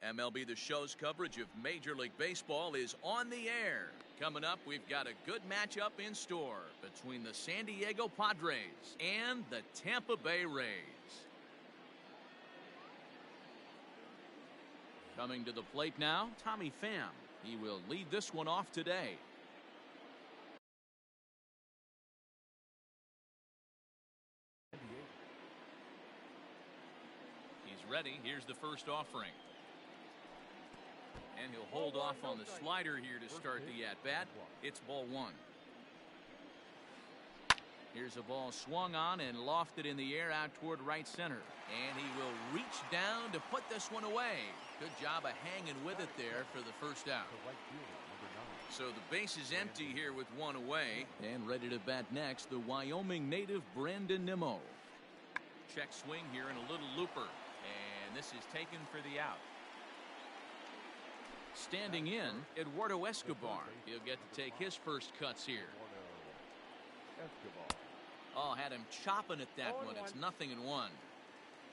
MLB The Show's coverage of Major League Baseball is on the air. Coming up, we've got a good matchup in store between the San Diego Padres and the Tampa Bay Rays. Coming to the plate now, Tommy Pham. He will lead this one off today. He's ready. Here's the first offering. And he'll hold off on the slider here to start the at-bat. It's ball one. Here's a ball swung on and lofted in the air out toward right center. And he will reach down to put this one away. Good job of hanging with it there for the first out. So the base is empty here with one away. And ready to bat next, the Wyoming native Brandon Nimmo. Check swing here and a little looper. And this is taken for the out. Standing in, Eduardo Escobar. He'll get to take his first cuts here. Oh, had him chopping at that one. It's 0-1.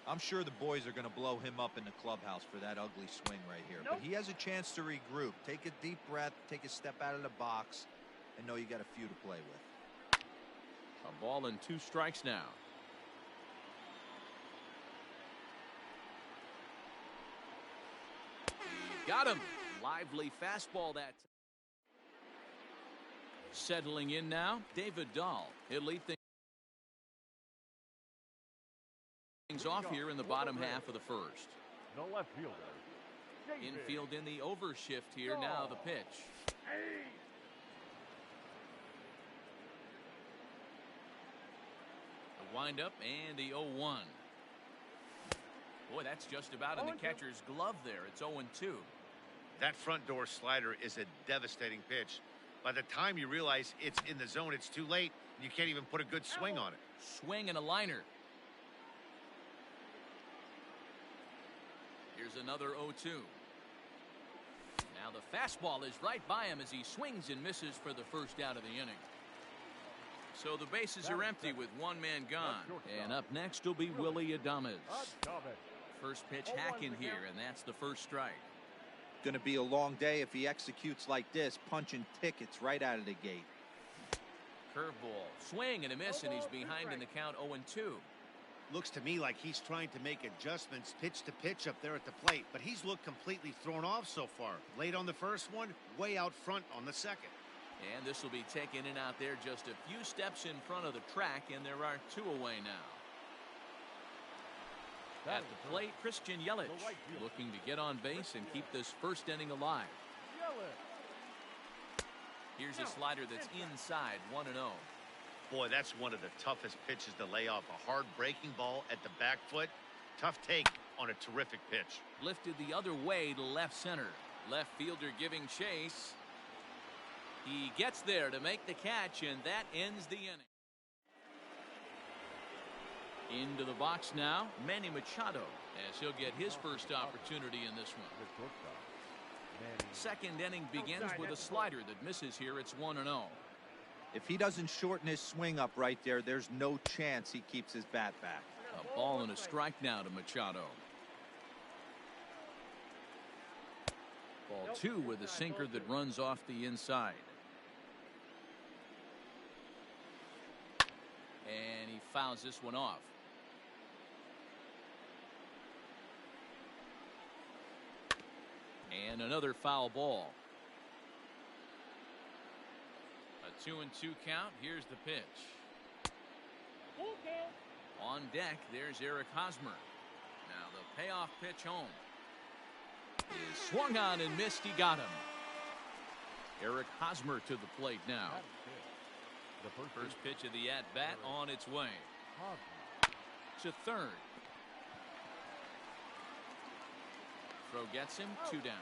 I'm sure the boys are going to blow him up in the clubhouse for that ugly swing right here. But he has a chance to regroup. Take a deep breath, take a step out of the box, and know you got a few to play with. A ball and 2 strikes now. Got him. Lively fastball that. Settling in now, David Dahl. He'll lead things off here in the bottom half of the first. No left fielder. Infield in the overshift here. Now the pitch. The windup and the 0-1. Boy, that's just about in the catcher's glove there. It's 0-2. That front door slider is a devastating pitch. By the time you realize it's in the zone, it's too late. You can't even put a good swing on it. Swing and a liner. Here's another 0-2. Now the fastball is right by him as he swings and misses for the first out of the inning. So the bases are empty with one man gone. And up next will be Willy Adames. First pitch hack in here, and that's the first strike. Going to be a long day if he executes like this, punching tickets right out of the gate. Curveball, swing and a miss, and he's behind in the count 0-2. Looks to me like he's trying to make adjustments pitch to pitch up there at the plate, but he's looked completely thrown off so far. Late on the first one, way out front on the second. And this will be taken in out there just a few steps in front of the track, and there are 2 away now. At the plate, Christian Yelich looking to get on base and keep this first inning alive. Here's a slider that's inside, 1-0. Boy, that's one of the toughest pitches to lay off. A hard breaking ball at the back foot. Tough take on a terrific pitch. Lifted the other way to left center. Left fielder giving chase. He gets there to make the catch, and that ends the inning. Into the box now, Manny Machado, as he'll get his first opportunity in this one. Second inning begins with a slider that misses here. It's 1-0. If he doesn't shorten his swing up right there, there's no chance he keeps his bat back. A ball and a strike now to Machado. Ball 2 with a sinker that runs off the inside. And he fouls this one off. And another foul ball. A 2-2 count. Here's the pitch. On deck, there's Eric Hosmer. Now the payoff pitch home. Is swung on and missed. He got him. Eric Hosmer to the plate now. First pitch of the at-bat on its way. To third. Throw gets him, 2 down.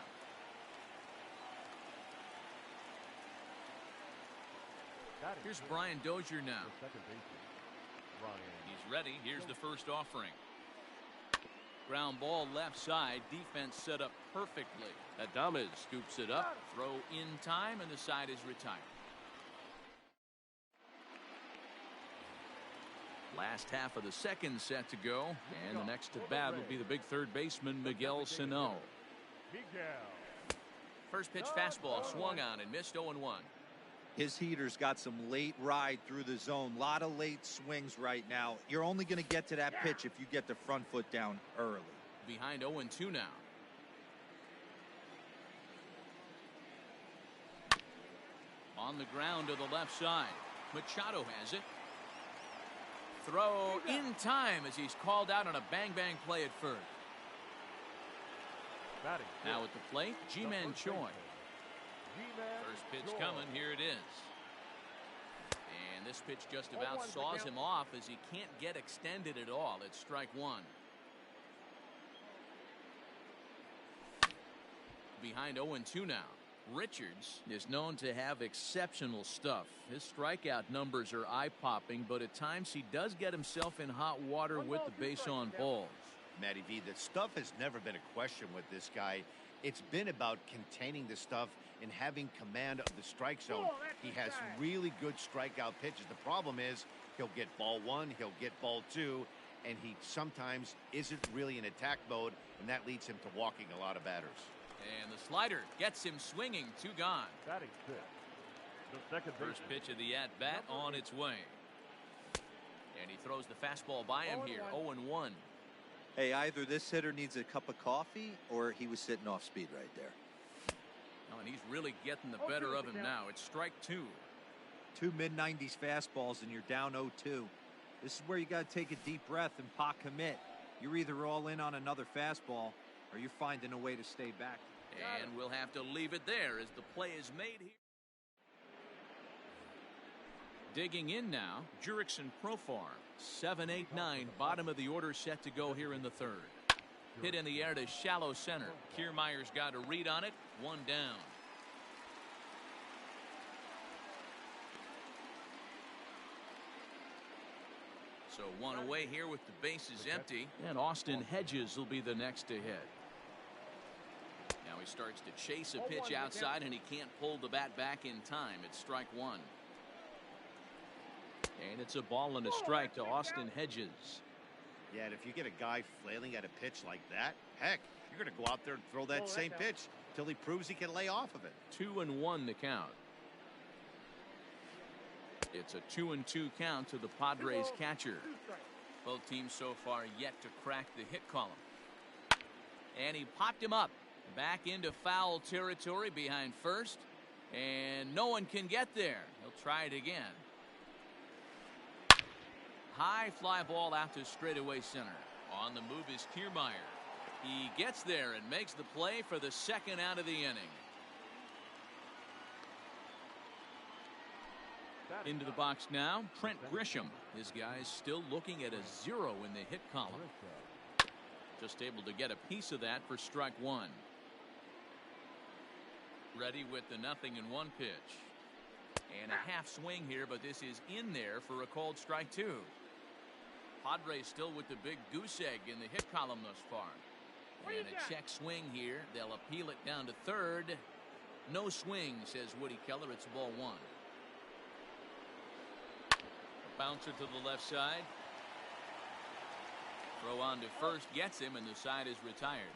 Here's Brian Dozier now. He's ready. Here's the first offering. Ground ball left side. Defense set up perfectly. Adames scoops it up. Throw in time, and the side is retired. Last half of the second set to go, and the next to bat will be the big third baseman Miguel Sano. Miguel. First pitch fastball swung on and missed 0-1. His heater's got some late ride through the zone. A lot of late swings right now. You're only going to get to that pitch if you get the front foot down early. Behind 0-2 now. On the ground to the left side. Machado has it. Throw in time as he's called out on a bang-bang play at first. Now at the plate, G-Man Choi. First pitch coming, here it is. And this pitch just about saws him off as he can't get extended at all. It's strike one. Behind 0-2 now. Richards is known to have exceptional stuff. His strikeout numbers are eye-popping, but at times he does get himself in hot water with the base on balls. Matty V, the stuff has never been a question with this guy. It's been about containing the stuff and having command of the strike zone. He has really good strikeout pitches. The problem is he'll get ball one, he'll get ball two, and he sometimes isn't really in attack mode, and that leads him to walking a lot of batters. And the slider gets him swinging. 2 gone. Batting fifth. The second First pitch of the at-bat on its way. And he throws the fastball by him here. 0-1. Hey, either this hitter needs a cup of coffee or he was sitting off speed right there. Oh, and he's really getting the better of him now. It's strike 2. 2 mid-90s fastballs and you're down 0-2. This is where you got to take a deep breath and pot commit. You're either all in on another fastball or you're finding a way to stay back. And we'll have to leave it there as the play is made here. Digging in now, Jurickson Profar. 7-8-9, bottom of the order set to go here in the third. Hit in the air to shallow center. Kiermaier's got a read on it. 1 down. So 1 away here with the bases empty. And Austin Hedges will be the next to hit. Now he starts to chase a pitch outside and he can't pull the bat back in time. It's strike 1. And it's a ball and a strike to Austin Hedges. Yeah, and if you get a guy flailing at a pitch like that, heck, you're going to go out there and throw that same pitch till he proves he can lay off of it. 2-1 the count. It's a 2-2 count to the Padres catcher. Both teams so far yet to crack the hit column. And he popped him up. Back into foul territory behind first. And no one can get there. He'll try it again. High fly ball out to straightaway center. On the move is Kiermaier. He gets there and makes the play for the second out of the inning. Into the box now, Trent Grisham. His guys still looking at a 0 in the hit column. Just able to get a piece of that for strike 1. Ready with the 0-1 pitch. And a half swing here, but this is in there for a called strike 2. Padres still with the big goose egg in the hit column thus far. And a check swing here. They'll appeal it down to third. No swing, says Woody Keller. It's ball 1. A bouncer to the left side. Throw on to first gets him, and the side is retired.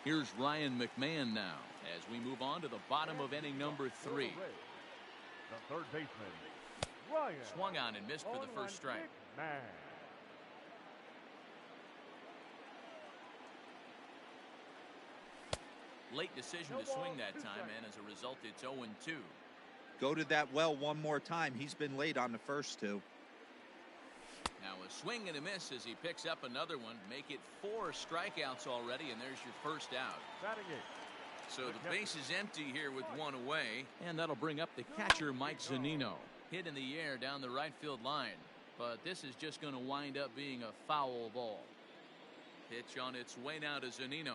Here's Ryan McMahon now as we move on to the bottom of inning number 3. The third baseman, Ryan. Swung on and missed for the first strike. Late decision to swing that time, and as a result, it's 0-2. Go to that well one more time. He's been late on the first 2. Now a swing and a miss as he picks up another one. Make it 4 strikeouts already, and there's your first out. So the base is empty here with 1 away, and that'll bring up the catcher, Mike Zunino. Hit in the air down the right field line, but this is just going to wind up being a foul ball. Pitch on its way now to Zunino.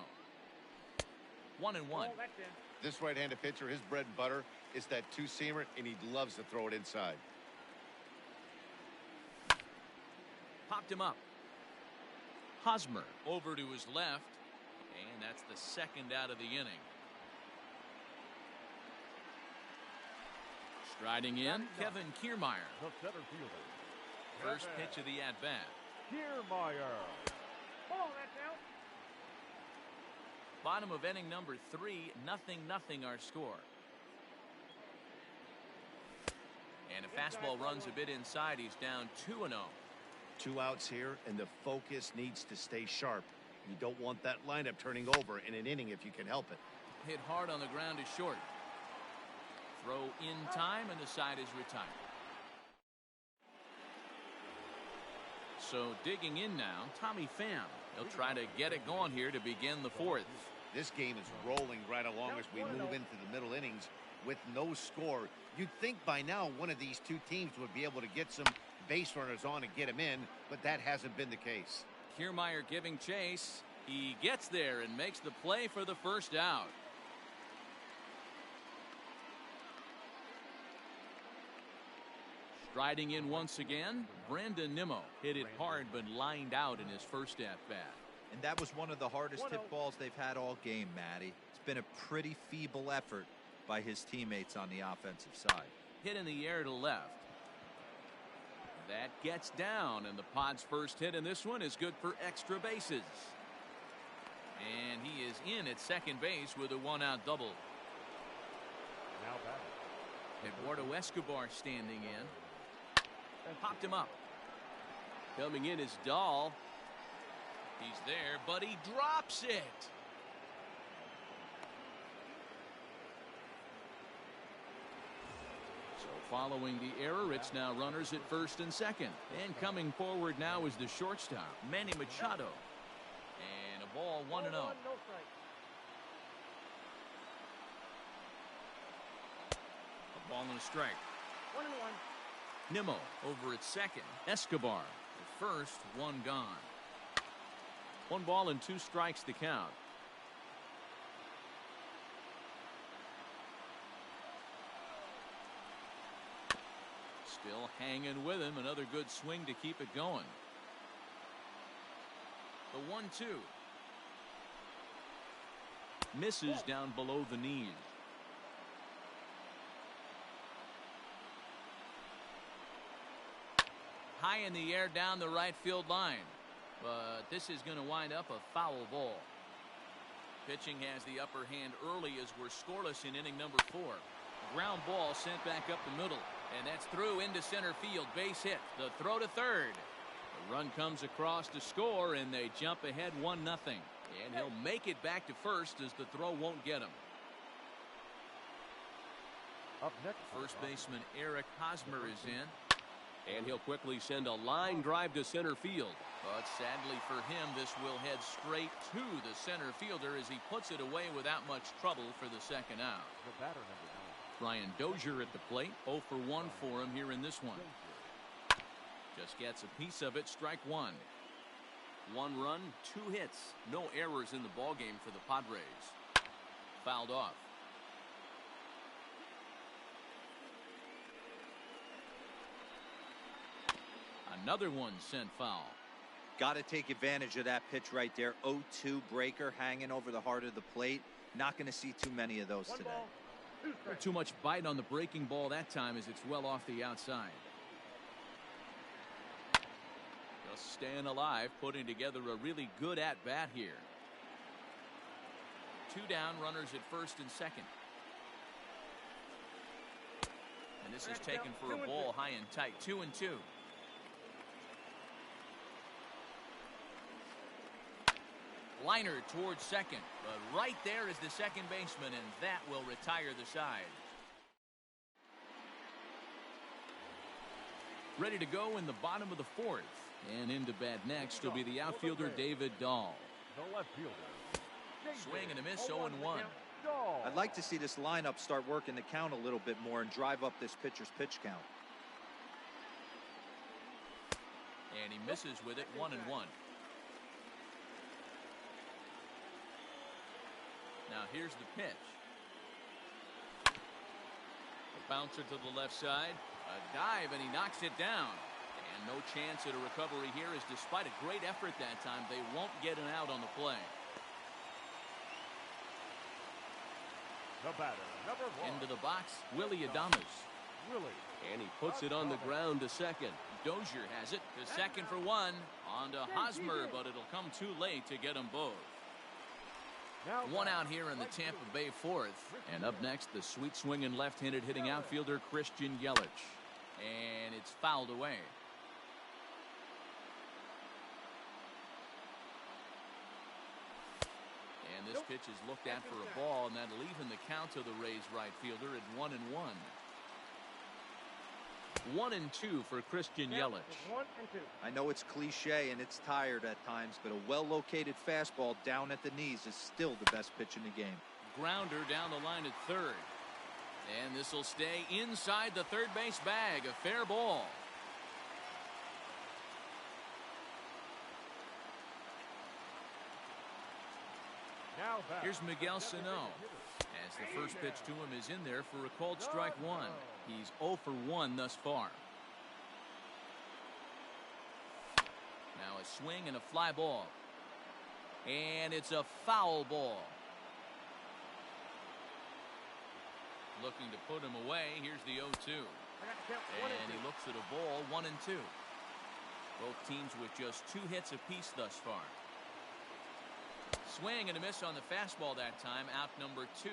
1-1. This right-handed pitcher, his bread and butter is that 2-seamer, and he loves to throw it inside. Popped him up. Hosmer over to his left, and that's the second out of the inning. Striding in, Kevin Kiermaier. The center fielder. First pitch of the at-bat. Kiermaier. Bottom of inning number 3, 0-0 our score. And a fastball runs a bit inside. He's down 2-0. 2 outs here, and the focus needs to stay sharp. You don't want that lineup turning over in an inning if you can help it. Hit hard on the ground is short. Throw in time, and the side is retired. So digging in now, Tommy Pham. He'll try to get it going here to begin the 4th. This game is rolling right along as we move into the middle innings with no score. You'd think by now one of these two teams would be able to get some base runners on and get him in, but that hasn't been the case. Kiermaier giving chase. He gets there and makes the play for the first out. Striding in once again, Brandon Nimmo hit it hard but lined out in his first at-bat. And that was one of the hardest hit balls they've had all game, Matty. It's been a pretty feeble effort by his teammates on the offensive side. Hit in the air to left. That gets down, and the Pod's first hit in this one is good for extra bases. And he is in at second base with a 1-out double. Now batting. Eduardo Escobar standing in. Popped him up. Coming in is Dahl. He's there, but he drops it. So following the error, it's now runners at first and second. And coming forward now is the shortstop, Manny Machado. And a ball 1-0. A ball and a strike. 1-1. Nimmo over at second. Escobar at first, 1 gone. 1 ball and 2 strikes to count. Still hanging with him. Another good swing to keep it going. The 1-2. Misses down below the knees. High in the air down the right field line. But this is going to wind up a foul ball. Pitching has the upper hand early as we're scoreless in inning number 4. Ground ball sent back up the middle. And that's through into center field. Base hit. The throw to third. The run comes across to score, and they jump ahead 1-0. And he'll make it back to first as the throw won't get him. Up next, First baseman Eric Hosmer is in. And he'll quickly send a line drive to center field. But sadly for him, this will head straight to the center fielder as he puts it away without much trouble for the second out. the batter number 9. Brian Dozier at the plate. 0 for 1 for him here in this one. Just gets a piece of it. Strike 1. 1 run, 2 hits. No errors in the ballgame for the Padres. Fouled off. Another one sent foul. Got to take advantage of that pitch right there. 0-2 breaker hanging over the heart of the plate. Not going to see too many of those today. Too much bite on the breaking ball that time as it's well off the outside. Just staying alive, putting together a really good at-bat here. 2 down, runners at first and second. And this is taken for a ball high and tight. 2-2. Liner towards second, but right there is the second baseman, and that will retire the side. Ready to go in the bottom of the 4th. And into bat next will be the outfielder David Dahl. The left fielder. Swing and a miss, 0-1. I'd like to see this lineup start working the count a little bit more and drive up this pitcher's pitch count. And he misses with it, 1-1. Now here's the pitch. A bouncer to the left side. A dive, and he knocks it down. And no chance at a recovery here, as despite a great effort that time, they won't get an out on the play. The batter, number 1. Into the box, Willie Adames. Willie. And he puts it on the ground to second. Dozier has it to second for 1. On to Hosmer, but it'll come too late to get them both. Now One out here in the Tampa Bay fourth. And up next, the sweet swinging left-handed hitting outfielder Christian Yelich. And it's fouled away. And this pitch is looked at for a ball, and that'll even the count to the Rays right fielder at 1-1. 1-2 for Christian Yelich. 1-2. I know it's cliche and it's tired at times, but a well-located fastball down at the knees is still the best pitch in the game. Grounder down the line at third. And this will stay inside the third base bag. A fair ball. Now back. Here's Miguel Sano. As the first pitch to him is in there for a called strike one. He's 0 for 1 thus far. Now a swing and a fly ball. And it's a foul ball. Looking to put him away. Here's the 0-2. And he looks at a ball, 1-2. Both teams with just 2 hits apiece thus far. Swing and a miss on the fastball that time. Out number 2.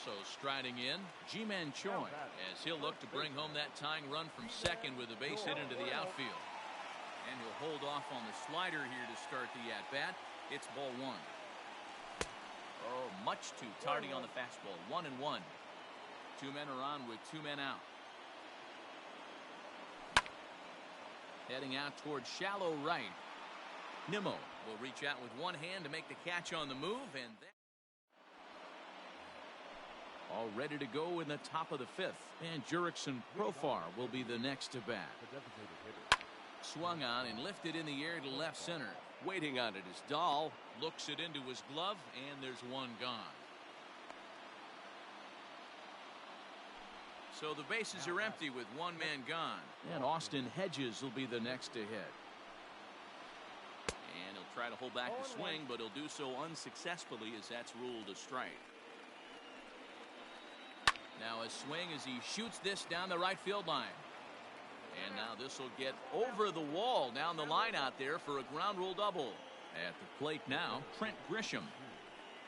So striding in, Ji-Man Choi, as he'll look to bring home that tying run from second with a base hit into the outfield. And he'll hold off on the slider here to start the at-bat. It's ball 1. Oh, much too tardy on the fastball. 1-1. 2 men are on with 2 men out. Heading out towards shallow right. Nimmo will reach out with one hand to make the catch on the move, and then all ready to go in the top of the 5th. And Jurickson Profar will be the next to bat. Swung on and lifted in the air to left center. Waiting on it is Dahl. Looks it into his glove, and there's one gone. So the bases are empty with 1 man gone. And Austin Hedges will be the next to hit. And he'll try to hold back the swing, but he'll do so unsuccessfully as that's ruled a strike. Now a swing as he shoots this down the right field line. And now this will get over the wall down the line out there for a ground rule double. At the plate now, Trent Grisham.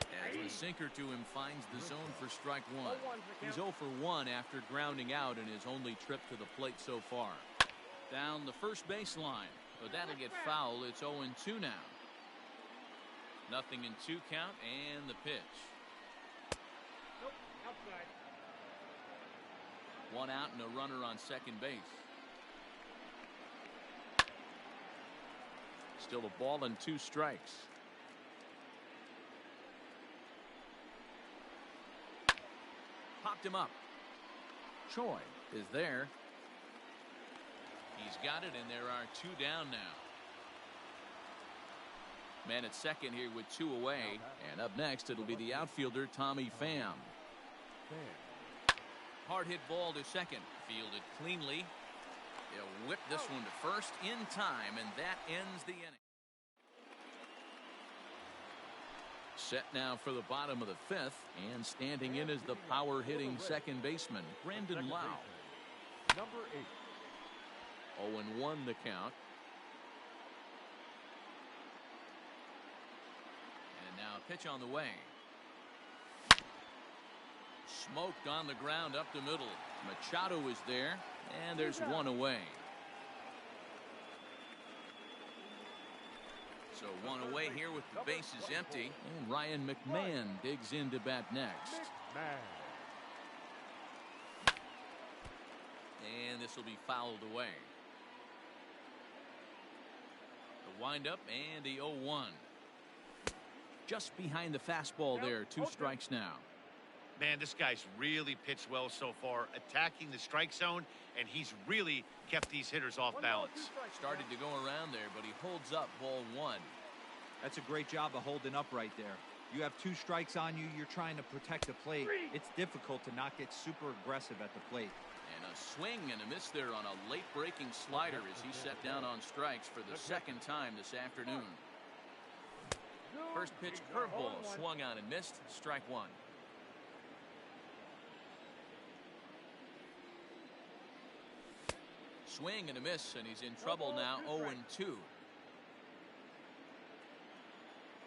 As the sinker to him finds the zone for strike 1. He's 0 for 1 after grounding out in his only trip to the plate so far. Down the first baseline, but that'll get foul. It's 0-2 now. Nothing in 2 count, and the pitch. Nope, outside. 1 out and a runner on second base. Still a ball and 2 strikes. Popped him up. Choi is there. He's got it, and there are 2 down now. Man at second here with 2 away. And up next, it'll be the outfielder, Tommy Pham. Hard hit ball to second. Fielded cleanly. He'll whip this one to first in time, and that ends the inning. Set now for the bottom of the 5th, and standing in is the power-hitting second baseman, Brandon Lau. Number 8. 0-1 the count. And now a pitch on the way. Smoked on the ground up the middle. Machado is there, and there's 1 away. So 1 away here with the bases empty, and Ryan McMahon digs in to bat next. And this will be fouled away. The windup and the 0-1. Just behind the fastball there. 2 strikes now. Man, this guy's really pitched well so far, attacking the strike zone, and he's really kept these hitters off balance. Started to go around there, but he holds up ball 1. That's a great job of holding up right there. You have 2 strikes on you. You're trying to protect the plate. It's difficult to not get super aggressive at the plate. And a swing and a miss there on a late breaking slider as he set down on strikes for the 2nd time this afternoon. First pitch curveball swung on and missed. Strike 1. swing and a miss, and he's in trouble now. 0-2.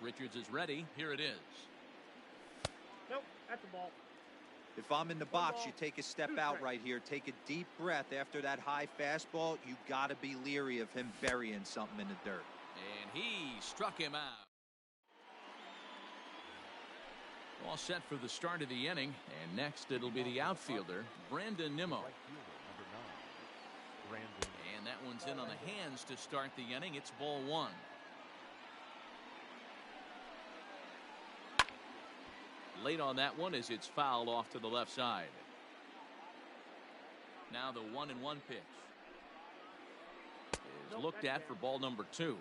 Richards is ready. Here it is. Nope, that's a ball. If I'm in the box, you take a step out right here. Take a deep breath after that high fastball. You got to be leery of him burying something in the dirt. And he struck him out. All set for the start of the inning. And next it'll be the outfielder, Brandon Nimmo. And that one's in on the hands to start the inning. It's ball one. Late on that one as it's fouled off to the left side. Now the 1-1 pitch is looked at for ball number 2.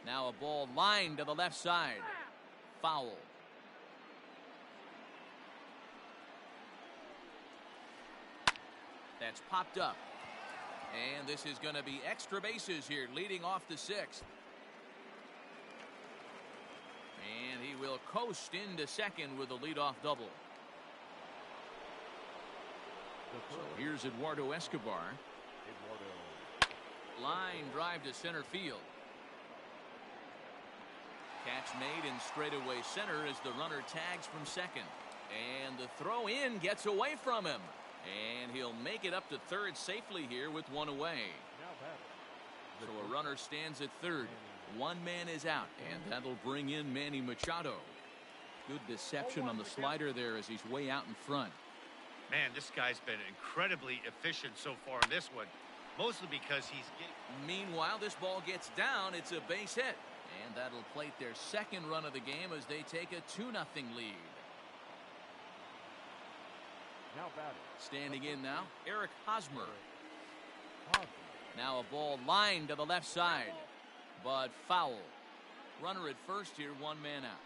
Now a ball lined to the left side. Foul. That's popped up. And this is going to be extra bases here, leading off the 6th. And he will coast into second with a leadoff double. So here's Eduardo Escobar. Line drive to center field. Catch made in straightaway center as the runner tags from second. And the throw in gets away from him. And he'll make it up to third safely here with one away. So a runner stands at third. One man is out, and that'll bring in Manny Machado. Good deception on the slider there as he's way out in front. Man, this guy's been incredibly efficient so far in this one, mostly because he's getting... Meanwhile, this ball gets down. It's a base hit, and that'll plate their second run of the game as they take a 2-0 lead. Now batting. Standing in now, Eric Hosmer. Now a ball lined to the left side, but foul. Runner at first here, one man out.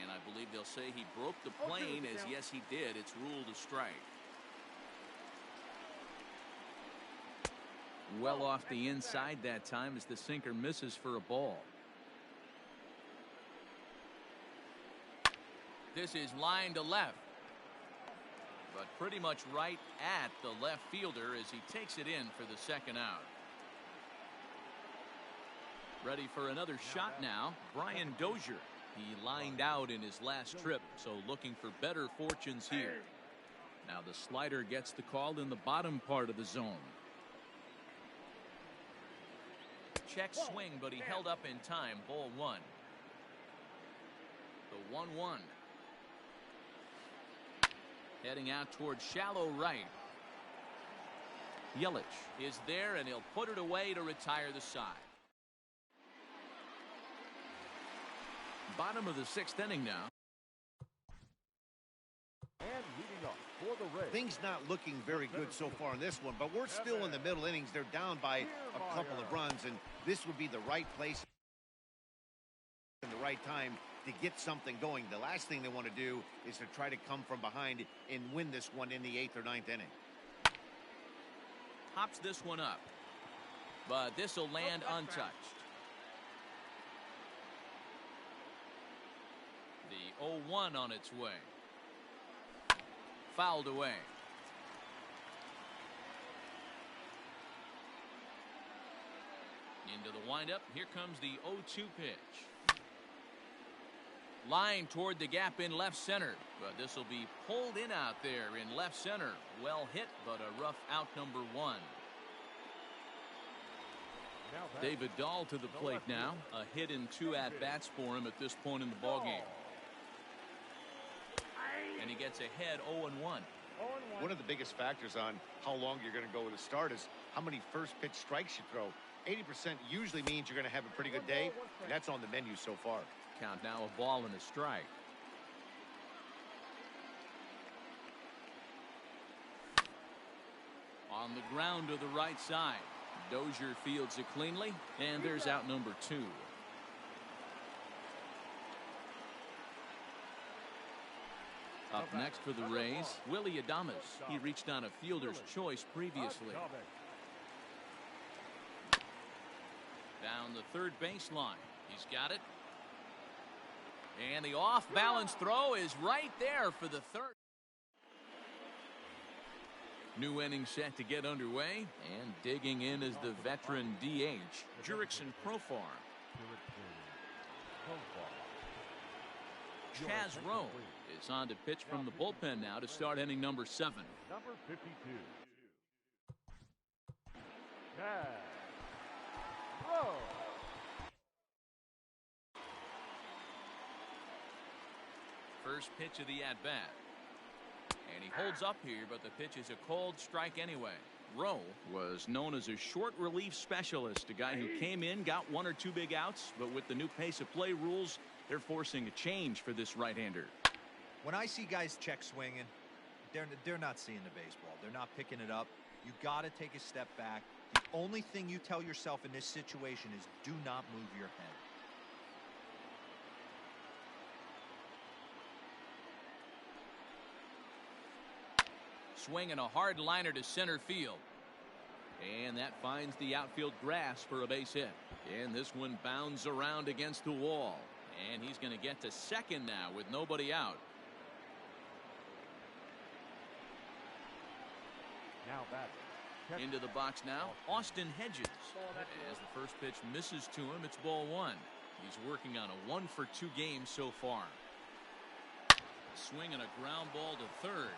And I believe they'll say he broke the plane, as yes he did. It's ruled a strike. Well off the inside that time as the sinker misses for a ball. This is line to left, but pretty much right at the left fielder as he takes it in for the second out. Ready for another shot now, Brian Dozier. He lined out in his last trip, so looking for better fortunes here. Now the slider gets the call in the bottom part of the zone. Check swing, but he held up in time. Ball one. The 1-1. Heading out towards shallow right. Yelich is there, and he'll put it away to retire the side. Bottom of the 6th inning now. And leading up for the Rays. Things not looking very good so far in this one, but we're still in the middle innings. They're down by a couple of runs, and this would be the right place in the right time to get something going. The last thing they want to do is to try to come from behind and win this one in the 8th or 9th inning. Hops this one up, but this will land untouched. The 0-1 on its way. Fouled away. Into the windup. Here comes the 0-2 pitch. Line toward the gap in left center, but this will be pulled in out there in left center. Well hit, but a rough out, number 1. David Dahl to the plate now. A hit in 2 at-bats for him at this point in the ballgame. And he gets ahead 0-1. One of the biggest factors on how long you're going to go with a start is how many first pitch strikes you throw. 80% usually means you're going to have a pretty good day, and that's on the menu so far. Count now, a ball and a strike. On the ground to the right side. Dozier fields it cleanly, and there's out number 2. Up next for the Rays, Willie Adames. He reached on a fielder's choice previously. Down the third baseline. He's got it. And the off-balance throw is right there for the third. New inning set to get underway, and digging in is the veteran DH, Jurickson Profar. Chaz Rowe is on to pitch from the bullpen now to start inning number 7. Number 52. Chaz Rowe. First pitch of the at-bat. And he holds up here, but the pitch is a cold strike anyway. Rowe was known as a short relief specialist, a guy who came in, got 1 or 2 big outs, but with the new pace of play rules, they're forcing a change for this right-hander. When I see guys check swinging, they're not seeing the baseball. They're not picking it up. You got to take a step back. The only thing you tell yourself in this situation is do not move your head. Swinging a hard liner to center field. And that finds the outfield grass for a base hit. And this one bounds around against the wall. And he's going to get to second now with nobody out. Now batting. Into the box now, Austin Hedges. As the first pitch misses to him, it's ball 1. He's working on a 1-for-2 game so far. Swinging a ground ball to third.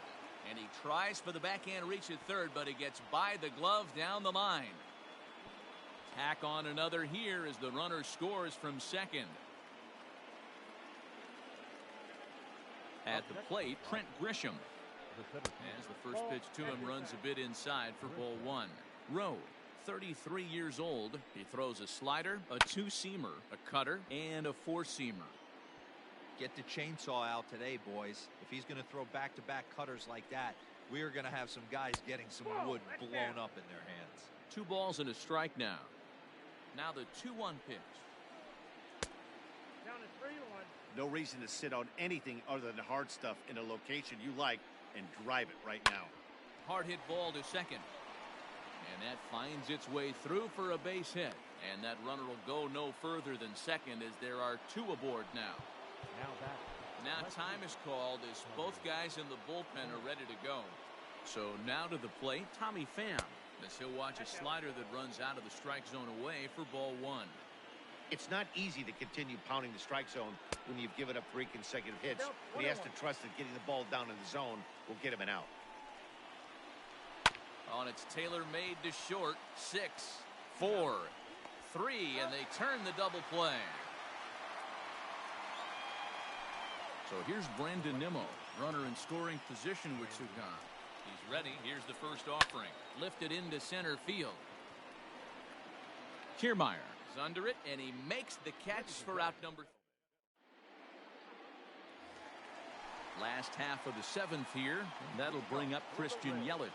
And he tries for the backhand reach at third, but he gets by the glove down the line. Tack on another here as the runner scores from second. At the plate, Trent Grisham. As the first pitch to him runs a bit inside for ball 1. Rowe, 33 years old. He throws a slider, a 2-seamer, a cutter, and a 4-seamer. Get the chainsaw out today, boys. If he's going to throw back-to-back cutters like that, we are going to have some guys getting some wood blown up in their hands. 2 balls and a strike now. Now the 2-1 pitch. Down to 3-1. No reason to sit on anything other than hard stuff in a location you like and drive it right now. Hard hit ball to second. And that finds its way through for a base hit. And that runner will go no further than second as there are 2 aboard now. Now time is called as both guys in the bullpen are ready to go. So now to the plate, Tommy Pham, as he'll watch a slider that runs out of the strike zone away for ball 1. It's not easy to continue pounding the strike zone when you've given up 3 consecutive hits, but he has to trust that getting the ball down in the zone will get him an out. On it's tailor-made to short. 6, 4, 3, and they turn the double play. So here's Brandon Nimmo, runner in scoring position with 2 gone. He's ready. Here's the first offering. Lifted into center field. Kiermaier is under it, and he makes the catch for out number 3. Last half of the 7th here, and that'll bring up Christian Yelich.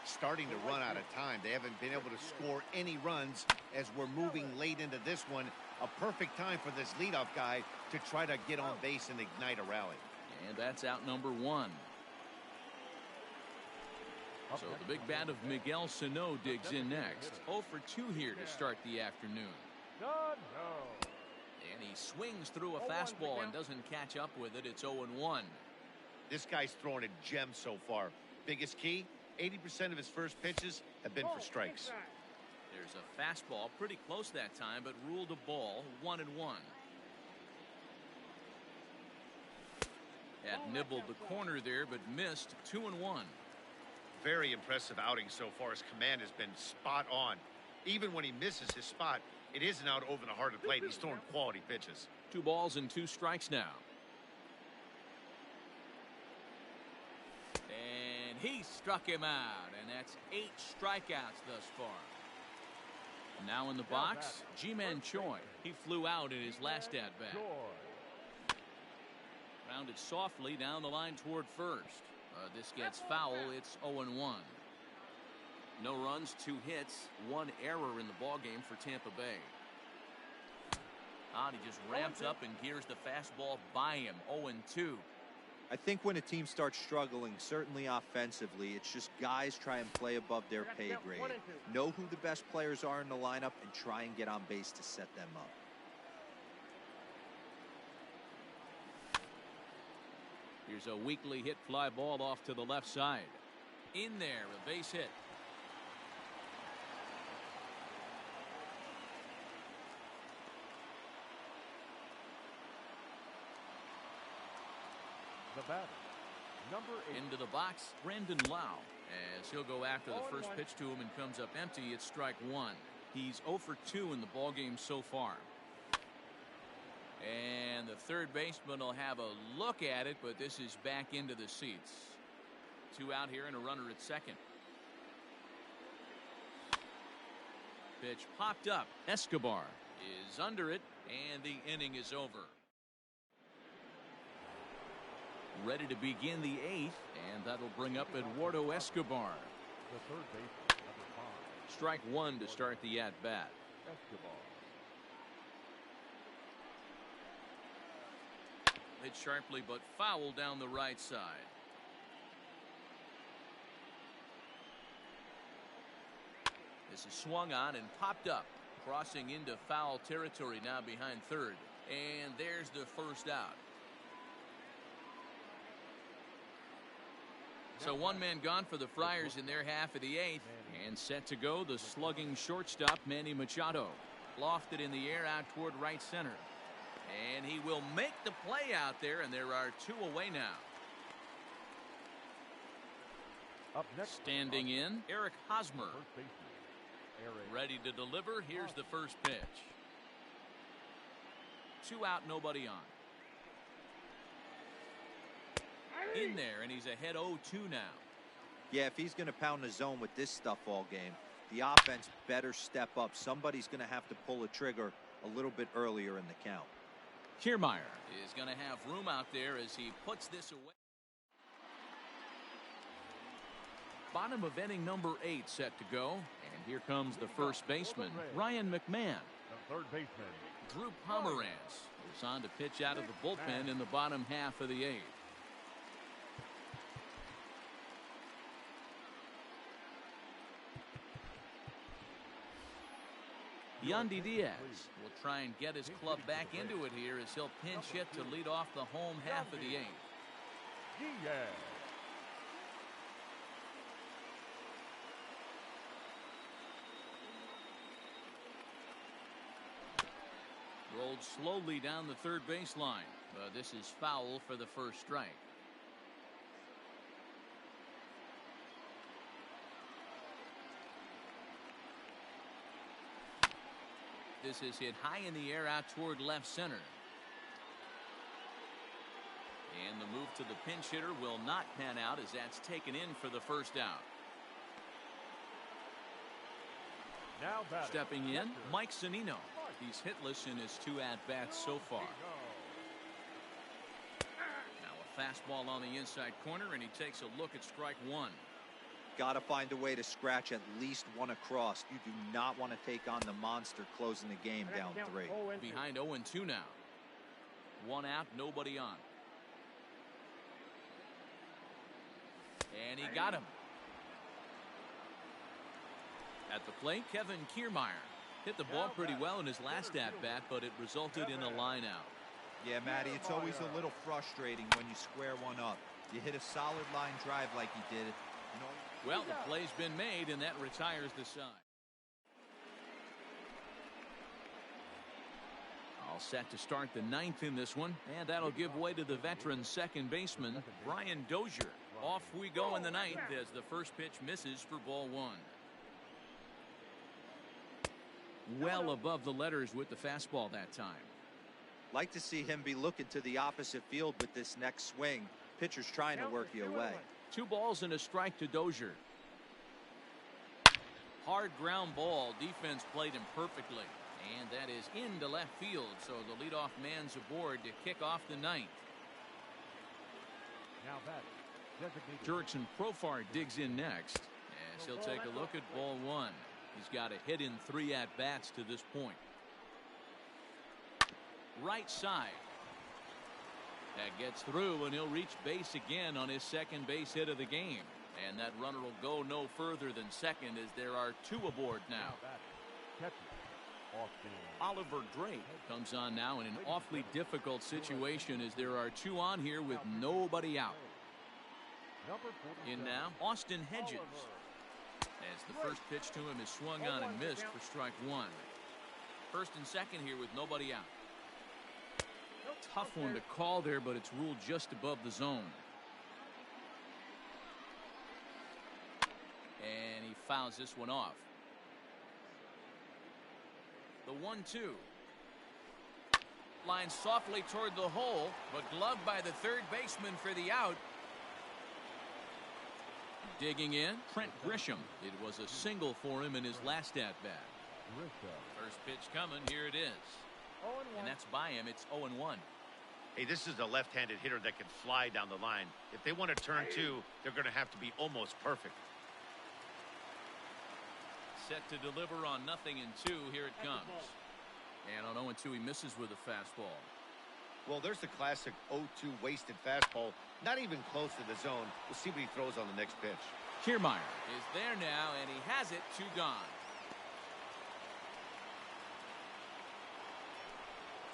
Starting to run out of time. They haven't been able to score any runs as we're moving late into this one. A perfect time for this leadoff guy to try to get on base and ignite a rally. And that's out number 1. So the big bat of Miguel Sano digs in next. 0 for 2 here to start the afternoon. And he swings through a fastball and doesn't catch up with it. It's 0-1. This guy's throwing a gem so far. Biggest key, 80% of his first pitches have been for strikes. There's a fastball pretty close that time, but ruled a ball. 1-1. Had nibbled the corner there, but missed. 2-1. Very impressive outing so far. His command has been spot on. Even when he misses his spot, it isn't out over the heart of the plate. He's throwing quality pitches. 2 balls and 2 strikes now. And he struck him out, and that's 8 strikeouts thus far. Now in the box, Ji-Man Choi. He flew out in his last at-bat. Rounded softly down the line toward first. This gets foul. It's 0-1. No runs, 2 hits, 1 error in the ballgame for Tampa Bay. He just ramps up and gears the fastball by him. 0-2. I think when a team starts struggling, certainly offensively, it's just guys try and play above their pay grade. Know who the best players are in the lineup and try and get on base to set them up. Here's a weakly hit fly ball off to the left side. In there, a base hit. The batter, number 8. Into the box, Brandon Lau, as he'll go after the first pitch to him and comes up empty. It's strike one. He's 0 for 2 in the ballgame so far. And the third baseman will have a look at it, but this is back into the seats. 2 out here and a runner at second. Pitch popped up. Escobar is under it, and the inning is over. Ready to begin the 8th, and that'll bring up Eduardo Escobar. The third baseman, number 5. Strike one to start the at-bat. Escobar. Hit sharply but foul down the right side. This is swung on and popped up, crossing into foul territory now behind third. And there's the first out. So one man gone for the Friars in their half of the 8th. And set to go the slugging shortstop Manny Machado. Lofted in the air out toward right center. And he will make the play out there, and there are 2 away now. Up next, standing in, Eric Hosmer. First baseman, Eric. Ready to deliver. Here's the first pitch. 2 out, nobody on. In there, and he's ahead 0-2 now. Yeah, if he's going to pound the zone with this stuff all game, the offense better step up. Somebody's going to have to pull a trigger a little bit earlier in the count. Kiermaier is going to have room out there as he puts this away. Bottom of inning number 8 set to go. And here comes the first baseman, Ryan McMahon. The third baseman, Drew Pomeranz is on to pitch out of the bullpen in the bottom half of the 8th. Yandy Diaz will try and get his club back into it here as he'll pinch hit to lead off the home half of the 8th. Diaz. Rolled slowly down the third baseline. This is foul for the first strike. This is hit high in the air out toward left center. And the move to the pinch hitter will not pan out as that's taken in for the first out. Now stepping in, Mike Zunino. He's hitless in his 2 at-bats so far. Now a fastball on the inside corner, and he takes a look at strike one. Got to find a way to scratch at least one across. You do not want to take on the monster closing the game down 3. Behind 0-2 now. 1 out, nobody on. And he got him. At the plate, Kevin Kiermaier hit the ball pretty well in his last at-bat, but it resulted in a line out. Yeah, Matty, it's always a little frustrating when you square one up. You hit a solid line drive like he did. Well, the play's been made, and that retires the side. All set to start the 9th in this one, and that'll give way to the veteran second baseman, Brian Dozier. Off we go in the 9th as the first pitch misses for ball 1. Well above the letters with the fastball that time. Like to see him be looking to the opposite field with this next swing. Pitcher's trying to work you away. 2 balls and a strike to Dozier. Hard ground ball. Defense played him perfectly. And that is into left field. So the leadoff man's aboard to kick off the 9th. Now that Jurickson Profar digs in next. As he'll take a look at ball 1. He's got a hit in 3 at-bats to this point. Right side. That gets through, and he'll reach base again on his second base hit of the game. And that runner will go no further than second as there are 2 aboard now. Austin. Oliver Drake comes on now in an awfully difficult situation as there are two on here with nobody out. Number 47. In now, Austin Hedges. As the first pitch to him is swung on and missed for strike one. First and second here with nobody out. Tough one to call there, but it's ruled just above the zone. And he fouls this one off. The 1-2. Line softly toward the hole, but gloved by the third baseman for the out. Digging in, Trent Grisham. It was a single for him in his last at-bat. First pitch coming, here it is. And that's by him, it's 0-1. Hey, this is a left-handed hitter that can fly down the line. If they want to turn two, they're going to have to be almost perfect. Set to deliver on 0-2. Here it comes. And on 0-2, he misses with a fastball. Well, there's the classic 0-2 wasted fastball. Not even close to the zone. We'll see what he throws on the next pitch. Kiermaier is there now, and he has it, 2 gone.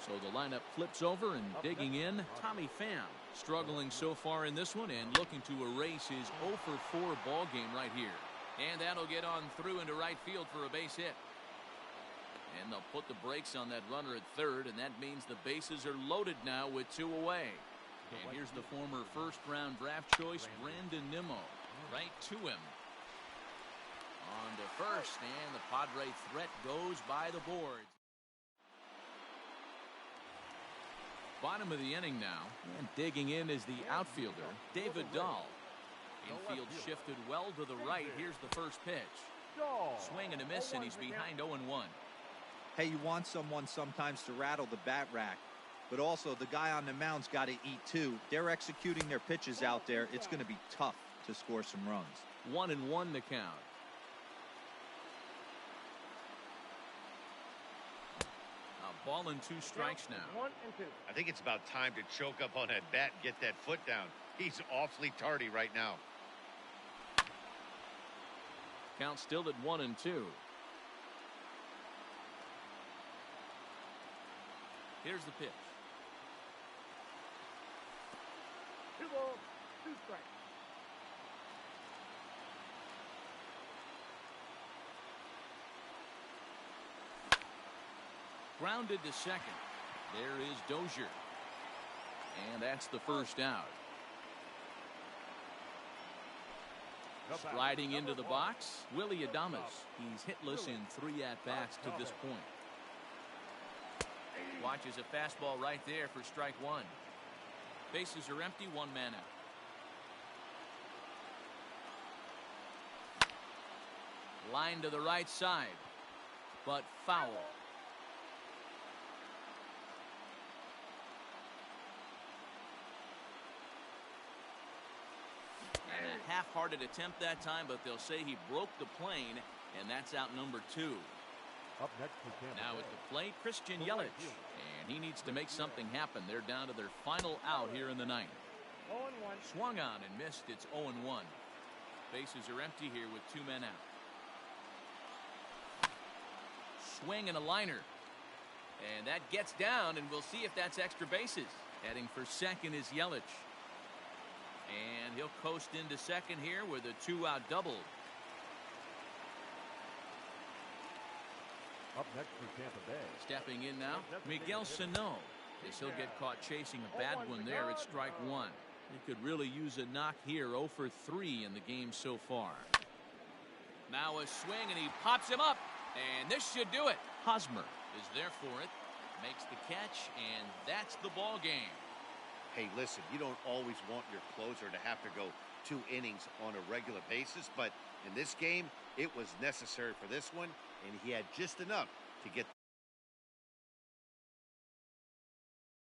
So the lineup flips over, and digging in, Tommy Pham. Struggling so far in this one and looking to erase his 0-for-4 ball game right here. And that'll get on through into right field for a base hit. And they'll put the brakes on that runner at third, and that means the bases are loaded now with 2 away. And here's the former first-round draft choice, Brandon Nimmo, right to him. On to first, and the Padre threat goes by the boards. Bottom of the inning now, and digging in is the outfielder, David Dahl. Infield shifted well to the right. Here's the first pitch. Swing and a miss, and he's behind 0-1. Hey, you want someone sometimes to rattle the bat rack, but also the guy on the mound's got to eat too. They're executing their pitches out there. It's going to be tough to score some runs. 1-1 to count. A ball and 2 strikes now. I think it's about time to choke up on that bat and get that foot down. He's awfully tardy right now. Count still at 1-2. Here's the pitch. 2 balls, 2 strikes. Grounded to second. There is Dozier. And that's the first out. Sliding into the box, Willie Adames. He's hitless in 3 at-bats to this point. Watches a fastball right there for strike 1. Bases are empty, 1 man out. Line to the right side, but foul. And a half-hearted attempt that time, but they'll say he broke the plane, and that's out number 2. Up next for Tampa Now Bay. at the plate, Christian Yelich, and he needs to make something happen. They're down to their final out here in the ninth. 0-1. Swung on and missed. It's 0-1. Bases are empty here with 2 men out. Swing and a liner. And that gets down, and we'll see if that's extra bases. Heading for second is Yelich. And he'll coast into second here with a 2-out double. Up next for Tampa Bay. Stepping in now, Miguel Sano. Guess he'll get caught chasing a bad one there at strike 1. He could really use a knock here. 0 for 3 in the game so far. Now a swing, and he pops him up. And this should do it. Hosmer is there for it. Makes the catch, and that's the ball game. Hey, listen, you don't always want your closer to have to go 2 innings on a regular basis, but in this game, it was necessary for this one, and he had just enough to get